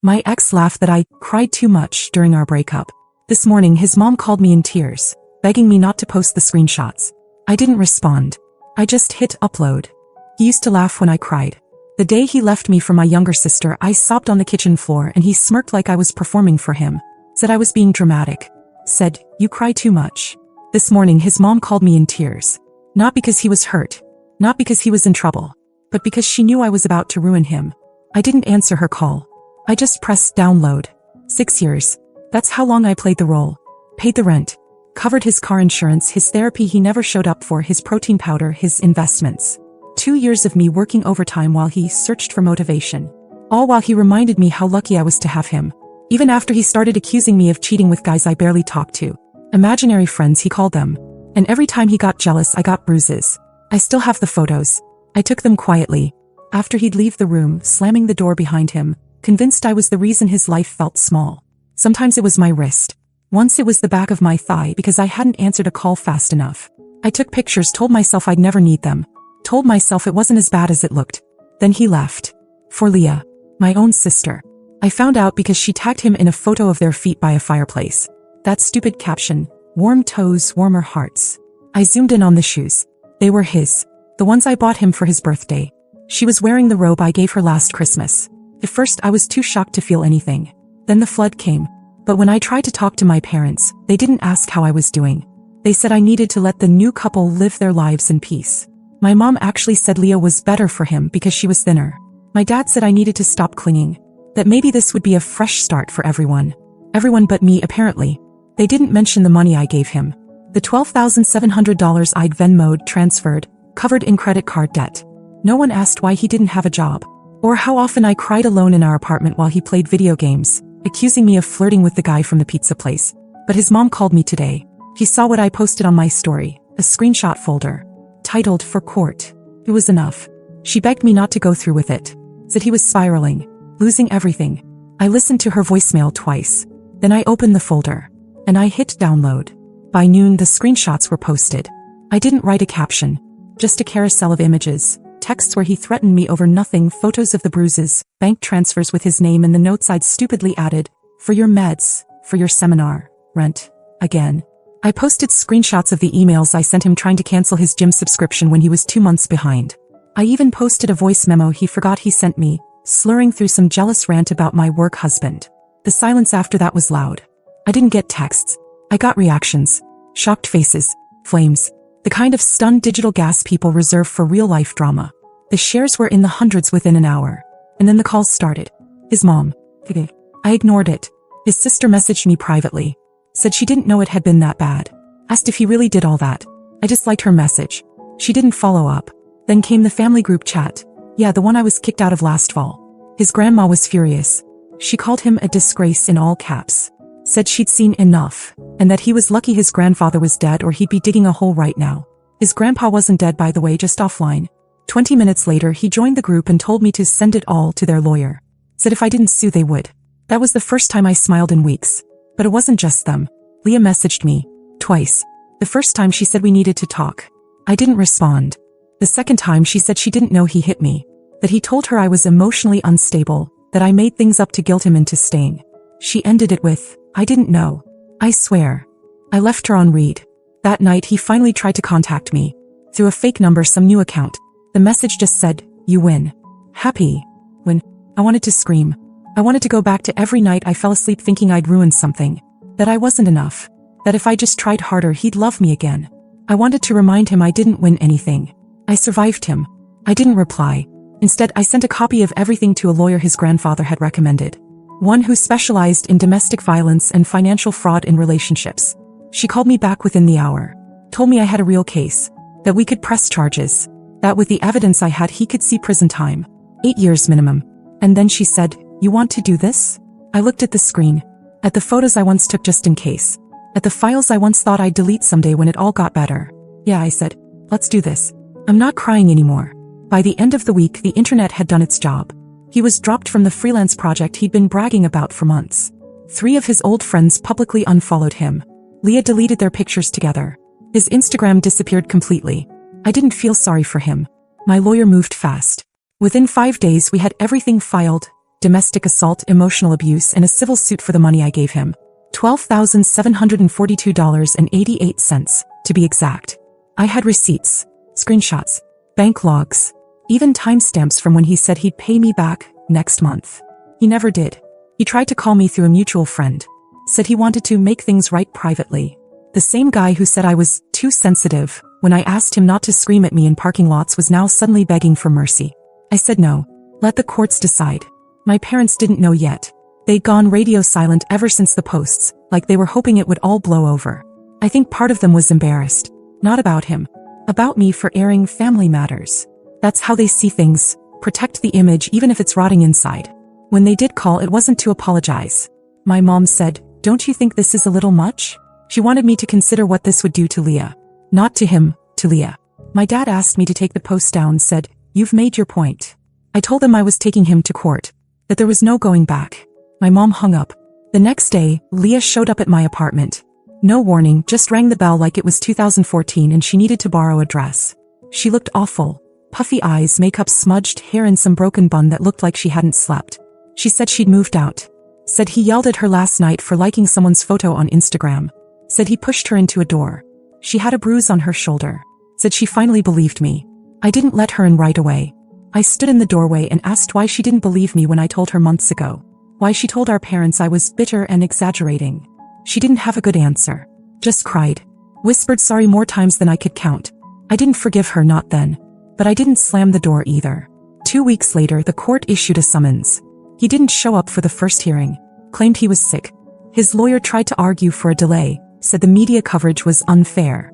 My ex laughed that I cried too much during our breakup. This morning his mom called me in tears, begging me not to post the screenshots. I didn't respond. I just hit upload. He used to laugh when I cried. The day he left me for my younger sister, I sobbed on the kitchen floor and he smirked like I was performing for him. Said I was being dramatic. Said, "You cry too much." This morning his mom called me in tears. Not because he was hurt. Not because he was in trouble. But because she knew I was about to ruin him. I didn't answer her call. I just pressed download. 6 years. That's how long I played the role. Paid the rent. Covered his car insurance, his therapy he never showed up for, his protein powder, his investments. 2 years of me working overtime while he searched for motivation. All while he reminded me how lucky I was to have him. Even after he started accusing me of cheating with guys I barely talked to. Imaginary friends he called them. And every time he got jealous I got bruises. I still have the photos. I took them quietly. After he'd leave the room, slamming the door behind him, convinced I was the reason his life felt small. Sometimes it was my wrist. Once it was the back of my thigh because I hadn't answered a call fast enough. I took pictures, told myself I'd never need them. Told myself it wasn't as bad as it looked. Then he left. For Leah. My own sister. I found out because she tagged him in a photo of their feet by a fireplace. That stupid caption, "Warm toes, warmer hearts." I zoomed in on the shoes. They were his. The ones I bought him for his birthday. She was wearing the robe I gave her last Christmas. At first I was too shocked to feel anything. Then the flood came. But when I tried to talk to my parents, they didn't ask how I was doing. They said I needed to let the new couple live their lives in peace. My mom actually said Leah was better for him because she was thinner. My dad said I needed to stop clinging. That maybe this would be a fresh start for everyone. Everyone but me, apparently. They didn't mention the money I gave him. The $12,700 I'd Venmo'd, transferred, covered in credit card debt. No one asked why he didn't have a job. Or how often I cried alone in our apartment while he played video games, accusing me of flirting with the guy from the pizza place. But his mom called me today. He saw what I posted on my story, a screenshot folder, titled "For Court." It was enough. She begged me not to go through with it. Said he was spiraling, losing everything. I listened to her voicemail twice. Then I opened the folder. And I hit download. By noon the screenshots were posted. I didn't write a caption. Just a carousel of images. Texts where he threatened me over nothing, photos of the bruises, bank transfers with his name, and the notes I'd stupidly added, "For your meds, for your seminar, rent, again." I posted screenshots of the emails I sent him trying to cancel his gym subscription when he was 2 months behind. I even posted a voice memo he forgot he sent me, slurring through some jealous rant about my work husband. The silence after that was loud. I didn't get texts. I got reactions. Shocked faces. Flames. The kind of stunned digital gas people reserve for real-life drama. The shares were in the hundreds within an hour. And then the calls started. His mom. I ignored it. His sister messaged me privately. Said she didn't know it had been that bad. Asked if he really did all that. I disliked her message. She didn't follow up. Then came the family group chat. Yeah, the one I was kicked out of last fall. His grandma was furious. She called him a disgrace in all caps. Said she'd seen enough, and that he was lucky his grandfather was dead or he'd be digging a hole right now. His grandpa wasn't dead, by the way, just offline. 20 minutes later he joined the group and told me to send it all to their lawyer. Said if I didn't sue they would. That was the first time I smiled in weeks. But it wasn't just them. Leah messaged me. Twice. The first time she said we needed to talk. I didn't respond. The second time she said she didn't know he hit me. That he told her I was emotionally unstable, that I made things up to guilt him into staying. She ended it with, "I didn't know. I swear." I left her on read. That night he finally tried to contact me. Through a fake number, some new account. The message just said, "You win." Happy. When. I wanted to scream. I wanted to go back to every night I fell asleep thinking I'd ruined something. That I wasn't enough. That if I just tried harder he'd love me again. I wanted to remind him I didn't win anything. I survived him. I didn't reply. Instead I sent a copy of everything to a lawyer his grandfather had recommended. One who specialized in domestic violence and financial fraud in relationships. She called me back within the hour. Told me I had a real case. That we could press charges. That with the evidence I had he could see prison time. 8 years minimum. And then she said, "You want to do this?" I looked at the screen. At the photos I once took just in case. At the files I once thought I'd delete someday when it all got better. "Yeah," I said. "Let's do this." I'm not crying anymore. By the end of the week the internet had done its job. He was dropped from the freelance project he'd been bragging about for months. 3 of his old friends publicly unfollowed him. Leah deleted their pictures together. His Instagram disappeared completely. I didn't feel sorry for him. My lawyer moved fast. Within 5 days we had everything filed, domestic assault, emotional abuse, and a civil suit for the money I gave him. $12,742.88, to be exact. I had receipts, screenshots, bank logs, even timestamps from when he said he'd pay me back next month. He never did. He tried to call me through a mutual friend. Said he wanted to make things right privately. The same guy who said I was too sensitive when I asked him not to scream at me in parking lots was now suddenly begging for mercy. I said no. Let the courts decide. My parents didn't know yet. They'd gone radio silent ever since the posts, like they were hoping it would all blow over. I think part of them was embarrassed. Not about him. About me for airing family matters. That's how they see things. Protect the image even if it's rotting inside. When they did call, it wasn't to apologize. My mom said, "Don't you think this is a little much?" She wanted me to consider what this would do to Leah. Not to him, to Leah. My dad asked me to take the post down, said, "You've made your point." I told him I was taking him to court, that there was no going back. My mom hung up. The next day, Leah showed up at my apartment. No warning, just rang the bell like it was 2014 and she needed to borrow a dress. She looked awful. Puffy eyes, makeup smudged, hair and some broken bun that looked like she hadn't slept. She said she'd moved out. Said he yelled at her last night for liking someone's photo on Instagram. Said he pushed her into a door. She had a bruise on her shoulder. Said she finally believed me. I didn't let her in right away. I stood in the doorway and asked why she didn't believe me when I told her months ago. Why she told our parents I was bitter and exaggerating. She didn't have a good answer. Just cried. Whispered sorry more times than I could count. I didn't forgive her, not then. But I didn't slam the door either. 2 weeks later, the court issued a summons. He didn't show up for the first hearing. Claimed he was sick. His lawyer tried to argue for a delay. Said the media coverage was unfair.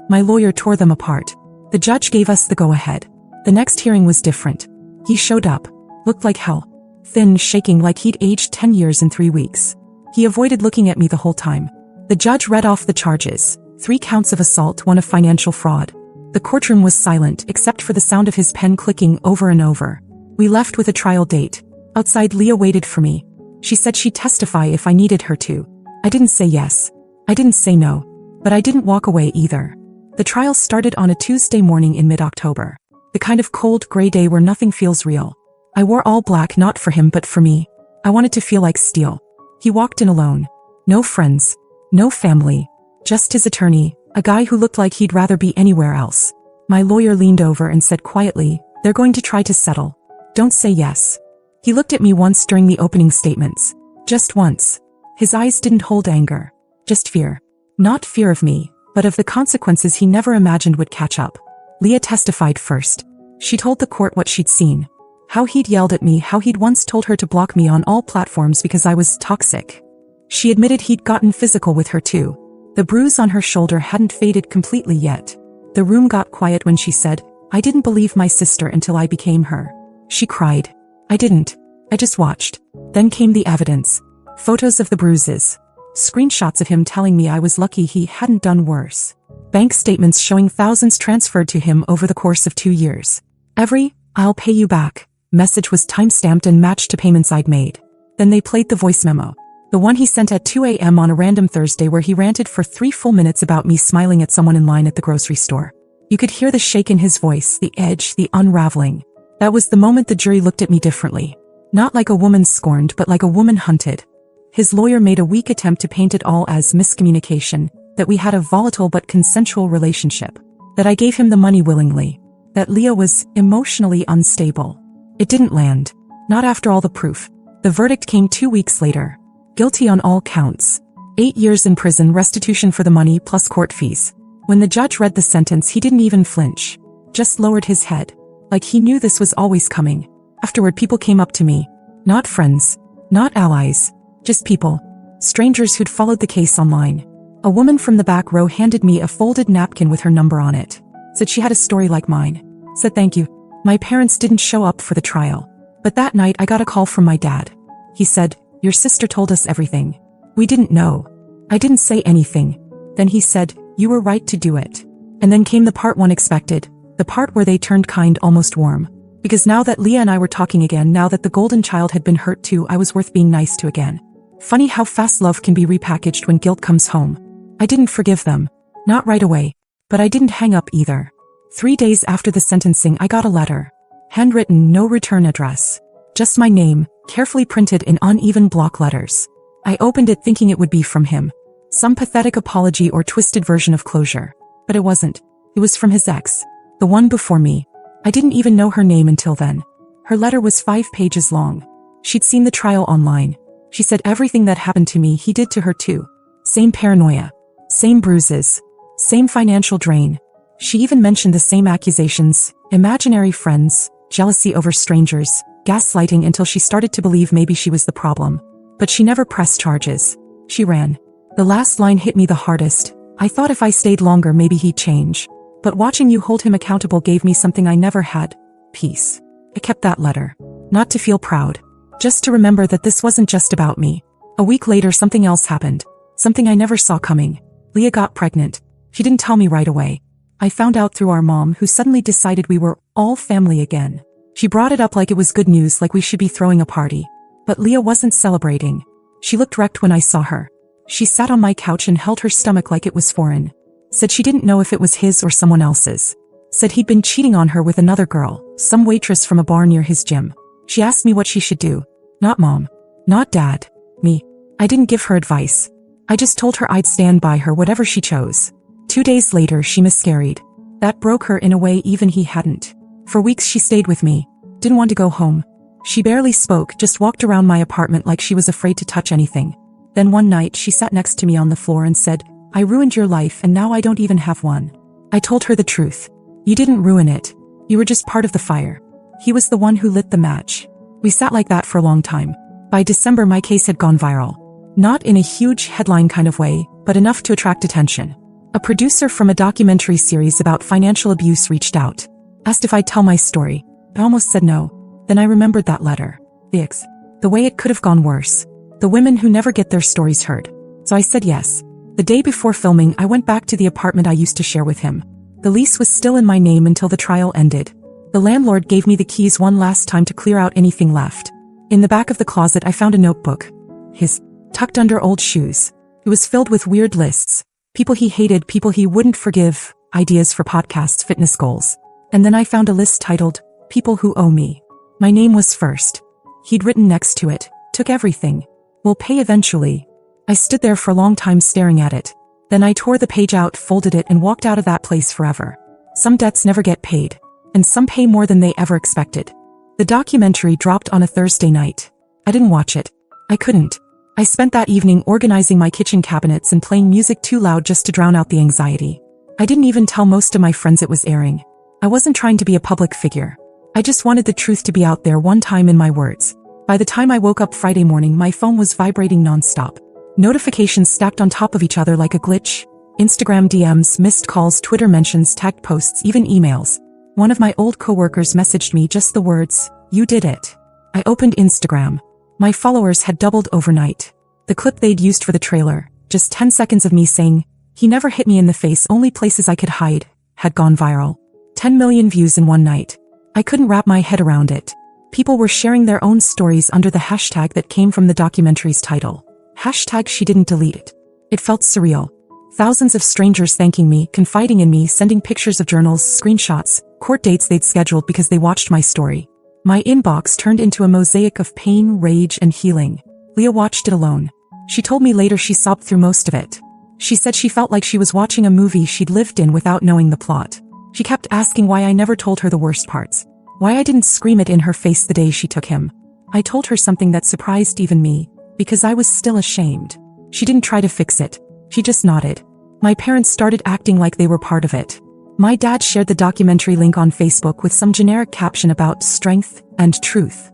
My lawyer tore them apart. The judge gave us the go-ahead. The next hearing was different. He showed up. Looked like hell. Thin, shaking like he'd aged 10 years in 3 weeks. He avoided looking at me the whole time. The judge read off the charges. 3 counts of assault, 1 of financial fraud. The courtroom was silent except for the sound of his pen clicking over and over. We left with a trial date. Outside, Leah waited for me. She said she'd testify if I needed her to. I didn't say yes. I didn't say no. But I didn't walk away either. The trial started on a Tuesday morning in mid-October. The kind of cold, gray day where nothing feels real. I wore all black, not for him but for me. I wanted to feel like steel. He walked in alone. No friends. No family. Just his attorney, a guy who looked like he'd rather be anywhere else. My lawyer leaned over and said quietly, "They're going to try to settle. Don't say yes." He looked at me once during the opening statements. Just once. His eyes didn't hold anger. Just fear. Not fear of me, but of the consequences he never imagined would catch up. Leah testified first. She told the court what she'd seen. How he'd yelled at me, how he'd once told her to block me on all platforms because I was toxic. She admitted he'd gotten physical with her too. The bruise on her shoulder hadn't faded completely yet. The room got quiet when she said, "I didn't believe my sister until I became her." She cried. I didn't. I just watched. Then came the evidence. Photos of the bruises. Screenshots of him telling me I was lucky he hadn't done worse. Bank statements showing thousands transferred to him over the course of 2 years. Every, "I'll pay you back" message was timestamped and matched to payments I'd made. Then they played the voice memo. The one he sent at 2 a.m. on a random Thursday where he ranted for 3 full minutes about me smiling at someone in line at the grocery store. You could hear the shake in his voice, the edge, the unraveling. That was the moment the jury looked at me differently. Not like a woman scorned, but like a woman hunted. His lawyer made a weak attempt to paint it all as miscommunication, that we had a volatile but consensual relationship, that I gave him the money willingly, that Leah was emotionally unstable. It didn't land. Not after all the proof. The verdict came 2 weeks later. Guilty on all counts. 8 years in prison, restitution for the money plus court fees. When the judge read the sentence, he didn't even flinch. Just lowered his head. Like he knew this was always coming. Afterward, people came up to me. Not friends. Not allies. Just people. Strangers who'd followed the case online. A woman from the back row handed me a folded napkin with her number on it. Said she had a story like mine. Said thank you. My parents didn't show up for the trial. But that night I got a call from my dad. He said, "Your sister told us everything. We didn't know." I didn't say anything. Then he said, "You were right to do it." And then came the part one expected. The part where they turned kind, almost warm. Because now that Leah and I were talking again, now that the golden child had been hurt too, I was worth being nice to again. Funny how fast love can be repackaged when guilt comes home. I didn't forgive them. Not right away. But I didn't hang up either. 3 days after the sentencing, I got a letter. Handwritten, no return address. Just my name, carefully printed in uneven block letters. I opened it thinking it would be from him. Some pathetic apology or twisted version of closure. But it wasn't. It was from his ex. The one before me. I didn't even know her name until then. Her letter was 5 pages long. She'd seen the trial online. She said everything that happened to me he did to her too. Same paranoia. Same bruises. Same financial drain. She even mentioned the same accusations, imaginary friends, jealousy over strangers, gaslighting until she started to believe maybe she was the problem. But she never pressed charges. She ran. The last line hit me the hardest. I thought if I stayed longer maybe he'd change. But watching you hold him accountable gave me something I never had. Peace. I kept that letter. Not to feel proud. Just to remember that this wasn't just about me. A week later something else happened. Something I never saw coming. Leah got pregnant. She didn't tell me right away. I found out through our mom, who suddenly decided we were all family again. She brought it up like it was good news, like we should be throwing a party. But Leah wasn't celebrating. She looked wrecked when I saw her. She sat on my couch and held her stomach like it was foreign. Said she didn't know if it was his or someone else's. Said he'd been cheating on her with another girl, some waitress from a bar near his gym. She asked me what she should do. Not mom. Not dad. Me. I didn't give her advice. I just told her I'd stand by her whatever she chose. 2 days later she miscarried. That broke her in a way even he hadn't. For weeks she stayed with me. Didn't want to go home. She barely spoke, just walked around my apartment like she was afraid to touch anything. Then one night she sat next to me on the floor and said, "I ruined your life and now I don't even have one." I told her the truth. "You didn't ruin it. You were just part of the fire." He was the one who lit the match. We sat like that for a long time. By December my case had gone viral. Not in a huge headline kind of way, but enough to attract attention. A producer from a documentary series about financial abuse reached out. Asked if I'd tell my story. I almost said no. Then I remembered that letter. The way it could have gone worse. The women who never get their stories heard. So I said yes. The day before filming I went back to the apartment I used to share with him. The lease was still in my name until the trial ended. The landlord gave me the keys one last time to clear out anything left. In the back of the closet I found a notebook. His, tucked under old shoes. It was filled with weird lists. People he hated, people he wouldn't forgive, ideas for podcasts, fitness goals. And then I found a list titled, "People Who Owe Me." My name was first. He'd written next to it, "Took everything. Will pay eventually." I stood there for a long time staring at it. Then I tore the page out, folded it, and walked out of that place forever. Some debts never get paid. And some pay more than they ever expected. The documentary dropped on a Thursday night. I didn't watch it. I couldn't. I spent that evening organizing my kitchen cabinets and playing music too loud just to drown out the anxiety. I didn't even tell most of my friends it was airing. I wasn't trying to be a public figure. I just wanted the truth to be out there one time, in my words. By the time I woke up Friday morning, my phone was vibrating nonstop. Notifications stacked on top of each other like a glitch. Instagram DMs, missed calls, Twitter mentions, tagged posts, even emails. One of my old coworkers messaged me just the words, "You did it." I opened Instagram. My followers had doubled overnight. The clip they'd used for the trailer, just 10 seconds of me saying, "He never hit me in the face, only places I could hide," had gone viral. 10 million views in one night. I couldn't wrap my head around it. People were sharing their own stories under the hashtag that came from the documentary's title. Hashtag she didn't delete it. It felt surreal. Thousands of strangers thanking me, confiding in me, sending pictures of journals, screenshots, court dates they'd scheduled because they watched my story. My inbox turned into a mosaic of pain, rage, and healing. Leah watched it alone. She told me later she sobbed through most of it. She said she felt like she was watching a movie she'd lived in without knowing the plot. She kept asking why I never told her the worst parts. Why I didn't scream it in her face the day she took him. I told her something that surprised even me, because I was still ashamed. She didn't try to fix it. She just nodded. My parents started acting like they were part of it. My dad shared the documentary link on Facebook with some generic caption about strength and truth.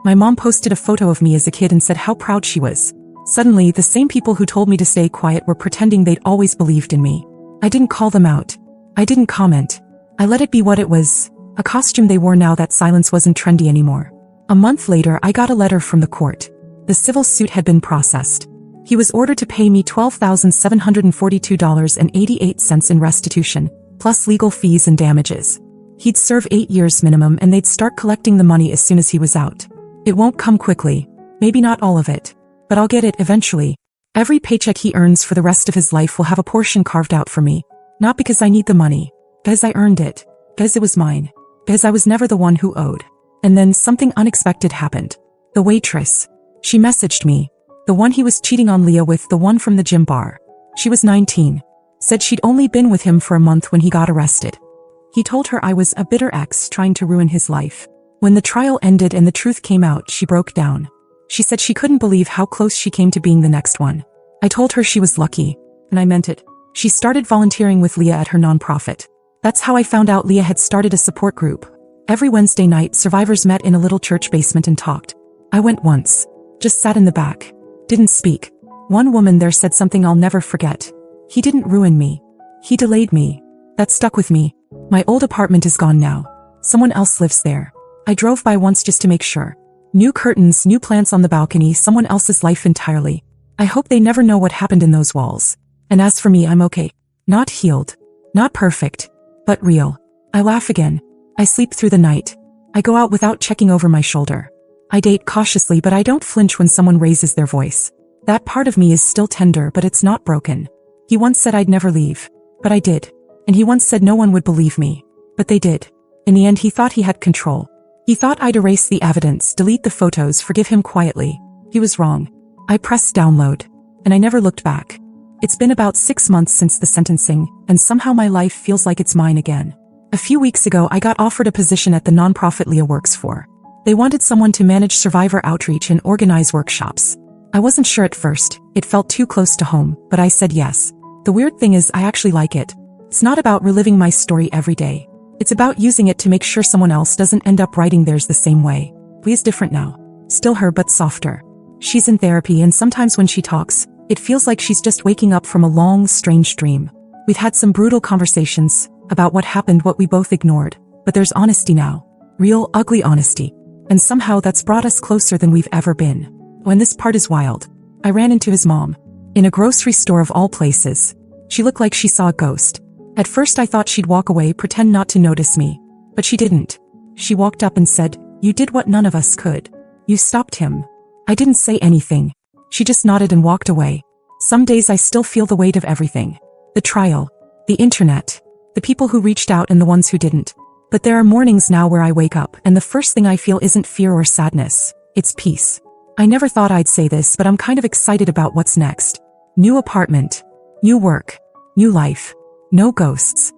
My mom posted a photo of me as a kid and said how proud she was. Suddenly, the same people who told me to stay quiet were pretending they'd always believed in me. I didn't call them out. I didn't comment. I let it be what it was, a costume they wore now that silence wasn't trendy anymore. A month later, I got a letter from the court. The civil suit had been processed. He was ordered to pay me $12,742.88 in restitution, plus legal fees and damages. He'd serve 8 years minimum and they'd start collecting the money as soon as he was out. It won't come quickly, maybe not all of it, but I'll get it eventually. Every paycheck he earns for the rest of his life will have a portion carved out for me. Not because I need the money, because I earned it, because it was mine, because I was never the one who owed. And then something unexpected happened. The waitress. She messaged me. The one he was cheating on Leah with, the one from the gym bar. She was 19. Said she'd only been with him for a month when he got arrested. He told her I was a bitter ex trying to ruin his life. When the trial ended and the truth came out, she broke down. She said she couldn't believe how close she came to being the next one. I told her she was lucky, and I meant it. She started volunteering with Leah at her nonprofit. That's how I found out Leah had started a support group. Every Wednesday night, survivors met in a little church basement and talked. I went once. Just sat in the back. Didn't speak. One woman there said something I'll never forget. He didn't ruin me. He delayed me. That stuck with me. My old apartment is gone now. Someone else lives there. I drove by once just to make sure. New curtains, new plants on the balcony, someone else's life entirely. I hope they never know what happened in those walls. And as for me, I'm okay. Not healed. Not perfect. But real. I laugh again. I sleep through the night. I go out without checking over my shoulder. I date cautiously, but I don't flinch when someone raises their voice. That part of me is still tender, but it's not broken. He once said I'd never leave. But I did. And he once said no one would believe me. But they did. In the end, he thought he had control. He thought I'd erase the evidence, delete the photos, forgive him quietly. He was wrong. I pressed download. And I never looked back. It's been about 6 months since the sentencing, and somehow my life feels like it's mine again. A few weeks ago, I got offered a position at the nonprofit Leah works for. They wanted someone to manage survivor outreach and organize workshops. I wasn't sure at first. It felt too close to home, but I said yes. The weird thing is, I actually like it. It's not about reliving my story every day. It's about using it to make sure someone else doesn't end up writing theirs the same way. Leah's different now. Still her, but softer. She's in therapy, and sometimes when she talks, it feels like she's just waking up from a long, strange dream. We've had some brutal conversations about what happened, what we both ignored. But there's honesty now. Real, ugly honesty. And somehow that's brought us closer than we've ever been. When this part is wild. I ran into his mom. In a grocery store of all places. She looked like she saw a ghost. At first I thought she'd walk away, pretend not to notice me. But she didn't. She walked up and said, "You did what none of us could. You stopped him." I didn't say anything. She just nodded and walked away. Some days I still feel the weight of everything. The trial. The internet. The people who reached out and the ones who didn't. But there are mornings now where I wake up and the first thing I feel isn't fear or sadness. It's peace. I never thought I'd say this, but I'm kind of excited about what's next. New apartment. New work. New life. No ghosts.